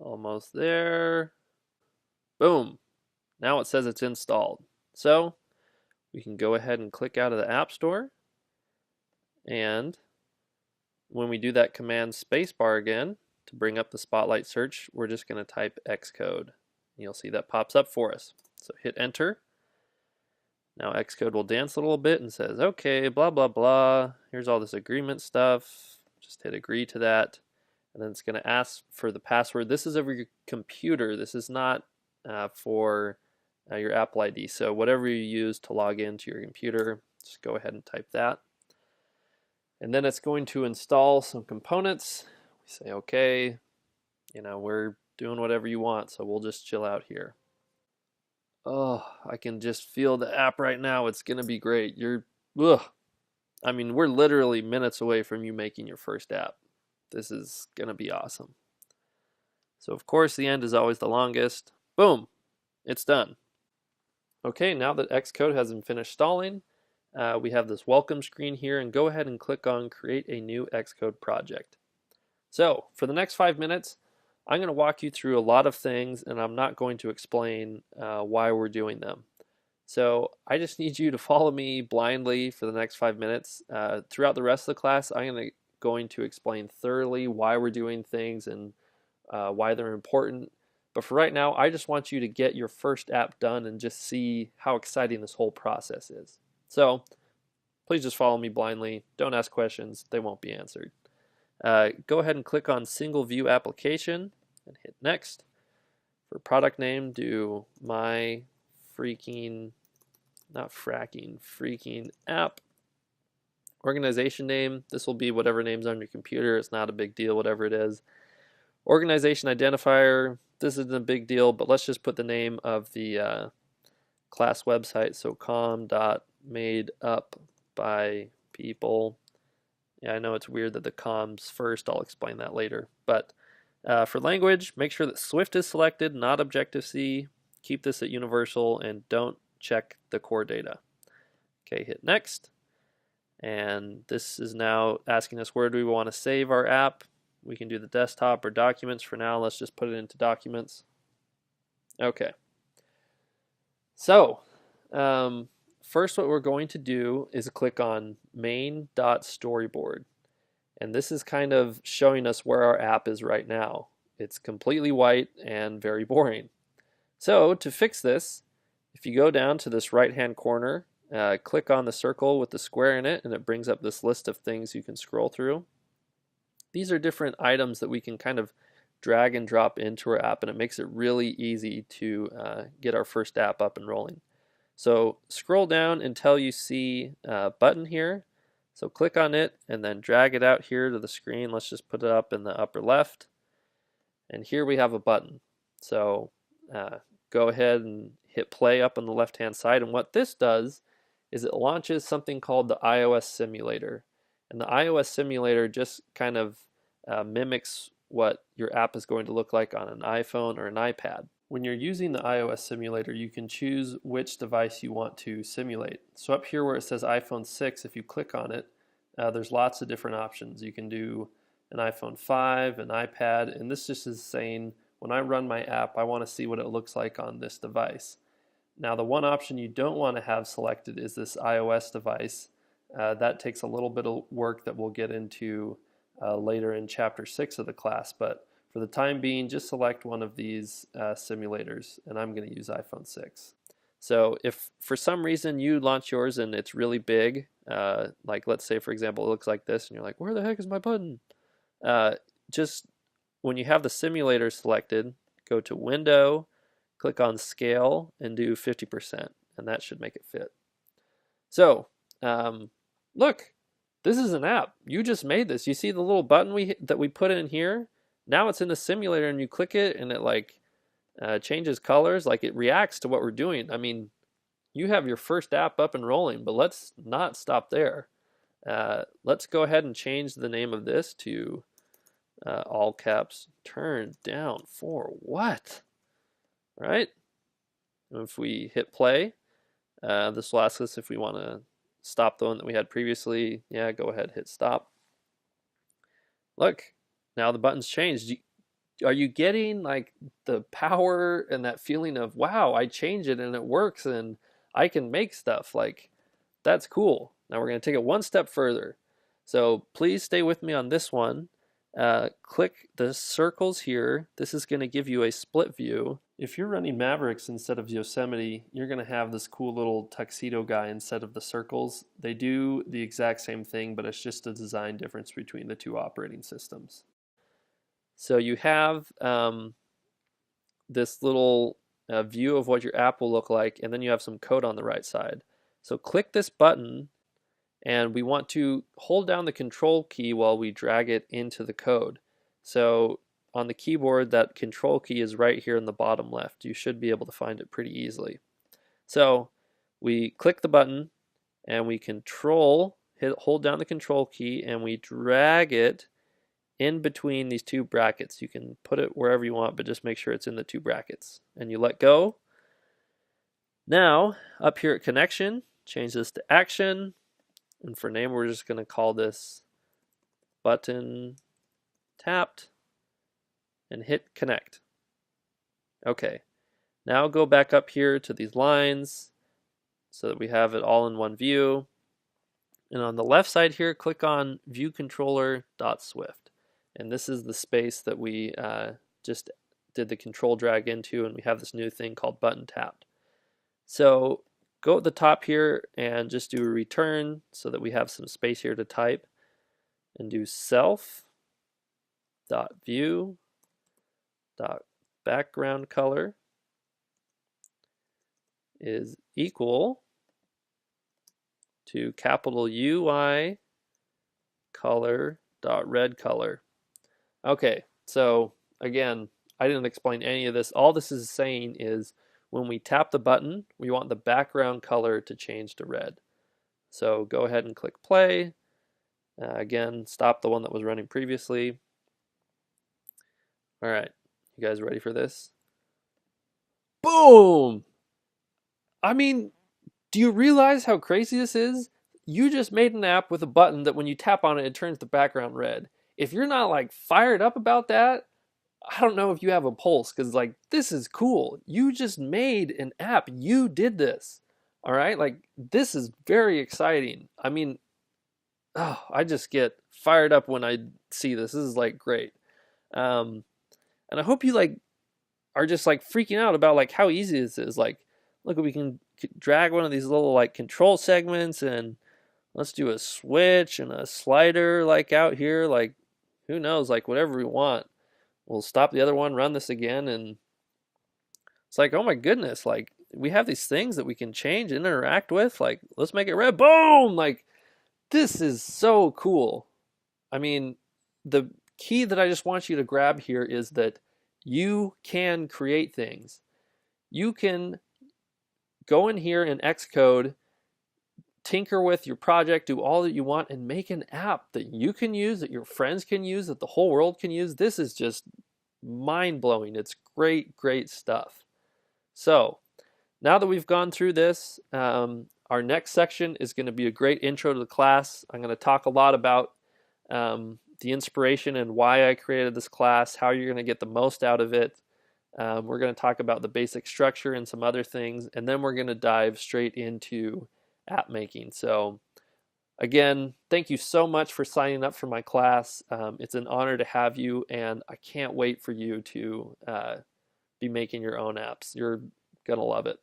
Almost there. Boom. Now it says it's installed. So we can go ahead and click out of the App Store. And when we do that command spacebar again to bring up the Spotlight search, we're just going to type Xcode. You'll see that pops up for us. So hit enter. Now Xcode will dance a little bit and says, okay, blah, blah, blah. Here's all this agreement stuff. Just hit agree to that. And then it's going to ask for the password. This is over your computer. This is not for your Apple ID. So whatever you use to log into your computer, just go ahead and type that. And then it's going to install some components. We say, okay, we're doing whatever you want, so we'll just chill out here. Oh, I can just feel the app right now. It's going to be great. We're literally minutes away from you making your first app. This is going to be awesome. So, of course, the end is always the longest. Boom, it's done. Okay, now that Xcode has been finished installing, we have this welcome screen here, and go ahead and click on Create a New Xcode Project. So, for the next 5 minutes, I'm going to walk you through a lot of things, and I'm not going to explain why we're doing them. So I just need you to follow me blindly for the next 5 minutes. Throughout the rest of the class, I'm going to explain thoroughly why we're doing things and why they're important. But for right now, I just want you to get your first app done and just see how exciting this whole process is. So please just follow me blindly. Don't ask questions. They won't be answered. Go ahead and click on Single View Application and hit Next. For product name, do my freaking app. Organization name, this will be whatever name's on your computer. It's not a big deal, whatever it is. Organization identifier, this isn't a big deal, but let's just put the name of the class website. So com.madeupbypeople. Yeah, I know it's weird that the com's first. I'll explain that later. But for language, make sure that Swift is selected, not Objective-C. Keep this at universal and don't check the core data. Okay, hit next. And this is now asking us where do we want to save our app. We can do the desktop or documents. For now, let's just put it into documents. Okay. So, first what we're going to do is click on main.storyboard. And this is kind of showing us where our app is right now. It's completely white and very boring. So to fix this, if you go down to this right-hand corner, click on the circle with the square in it, and it brings up this list of things you can scroll through. These are different items that we can kind of drag and drop into our app, and it makes it really easy to get our first app up and rolling. So scroll down until you see a button here. So click on it and then drag it out here to the screen. Let's just put it up in the upper left. And here we have a button. So go ahead and hit play up on the left-hand side. And what this does is it launches something called the iOS simulator. And the iOS simulator just kind of mimics what your app is going to look like on an iPhone or an iPad. When you're using the iOS simulator, you can choose which device you want to simulate. So up here where it says iPhone 6, if you click on it, there's lots of different options. You can do an iPhone 5, an iPad, and this just is saying, when I run my app, I want to see what it looks like on this device. Now the one option you don't want to have selected is this iOS device. That takes a little bit of work that we'll get into later in Chapter 6 of the class, but for the time being, just select one of these simulators, and I'm going to use iPhone 6. So if for some reason you launch yours and it's really big, like let's say for example it looks like this, and you're like, where the heck is my button? Just when you have the simulator selected, go to Window, click on Scale, and do 50%, and that should make it fit. So look, this is an app. You just made this. You see the little button that we put in here? Now it's in the simulator and you click it and it like changes colors, like it reacts to what we're doing. I mean, you have your first app up and rolling, but let's not stop there. Let's go ahead and change the name of this to all caps, turn down for what? Right? If we hit play, this will ask us if we want to stop the one that we had previously. Yeah, go ahead, hit stop. Look. Now the button's changed. Do are you getting like the power and that feeling of, wow, I change it and it works and I can make stuff? Like, that's cool. Now we're going to take it one step further. So please stay with me on this one. Click the circles here. This is going to give you a split view. If you're running Mavericks instead of Yosemite, you're going to have this cool little tuxedo guy instead of the circles. They do the exact same thing, but it's just a design difference between the two operating systems. So you have this little view of what your app will look like, and then you have some code on the right side. So click this button, and we want to hold down the control key while we drag it into the code. So on the keyboard, that control key is right here in the bottom left. You should be able to find it pretty easily. So we click the button, and we hold down the control key, and we drag it in between these two brackets. You can put it wherever you want, but just make sure it's in the two brackets. And you let go. Now, up here at connection, change this to action. And for name, we're just going to call this button tapped and hit connect. Okay. Now go back up here to these lines so that we have it all in one view. And on the left side here, click on view controller.swift. And this is the space that we just did the control drag into, and we have this new thing called button tapped. So go at the top here and just do a return so that we have some space here to type, and do self.view.background color is equal to capital UI color.red color. Okay, so again, I didn't explain any of this. All this is saying is when we tap the button, we want the background color to change to red. So go ahead and click play. Again, stop the one that was running previously. All right, you guys ready for this? Boom! I mean, do you realize how crazy this is? You just made an app with a button that when you tap on it, it turns the background red. If you're not like fired up about that, I don't know if you have a pulse, because like, this is cool. You just made an app. You did this. All right, like, this is very exciting. I mean, I just get fired up when I see this. This is like great. And I hope you like are just like freaking out about like how easy this is. Like, look, we can drag one of these little like control segments, and let's do a switch and a slider like out here. Like, who knows, like whatever we want. We'll stop the other one, run this again, and it's like, oh my goodness, like we have these things that we can change and interact with. Like, let's make it red. Boom! Like, this is so cool. I mean, the key that I just want you to grab here is that you can create things. You can go in here in Xcode, tinker with your project, do all that you want, and make an app that you can use, that your friends can use, that the whole world can use. This is just mind-blowing. It's great, great stuff. So now that we've gone through this, our next section is going to be a great intro to the class. I'm going to talk a lot about the inspiration and why I created this class, how you're going to get the most out of it. We're going to talk about the basic structure and some other things, and then we're going to dive straight into app making. So again, thank you so much for signing up for my class. It's an honor to have you, and I can't wait for you to be making your own apps. You're going to love it.